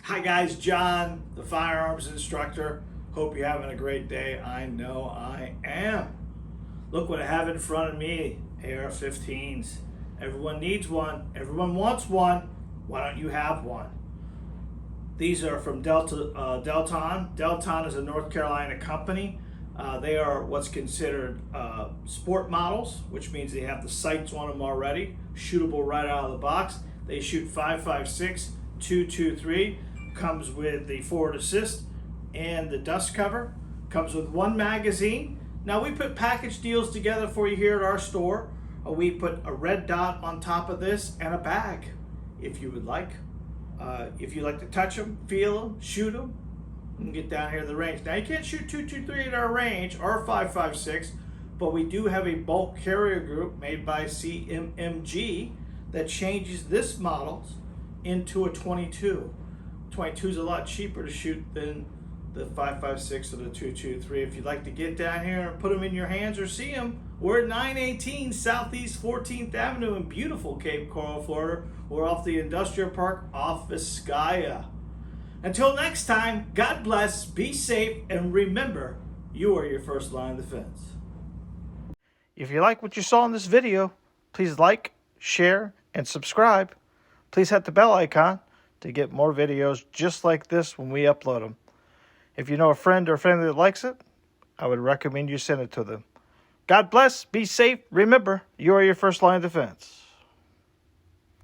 Hi guys, John, the firearms instructor. Hope you're having a great day. I know I am. Look what I have in front of me, AR-15s. Everyone needs one. Everyone wants one. Why don't you have one? These are from Delton. Delton is a North Carolina company. They are what's considered sport models, which means they have the sights on them already, shootable right out of the box. They shoot 5.56, 2.23. Comes with the forward assist and the dust cover. Comes with one magazine. Now we put package deals together for you here at our store. We put a red dot on top of this and a bag, if you would like. If you like to touch them, feel them, shoot them, you can get down here to the range. Now you can't shoot 2.23 at our range or 5.56, but we do have a bulk carrier group made by CMMG that changes this model into a 22. 22 is a lot cheaper to shoot than the 5.56 or the 2.23. If you'd like to get down here and put them in your hands or see them, we're at 918 Southeast 14th Avenue in beautiful Cape Coral, Florida. We're off the industrial park off Vizcaya. Until next time, God bless, be safe, and remember, you are your first line of defense. If you like what you saw in this video, please like, share, and subscribe. Please hit the bell icon to get more videos just like this when we upload them. If you know a friend or family that likes it, I would recommend you send it to them. God bless, be safe, remember, you are your first line of defense.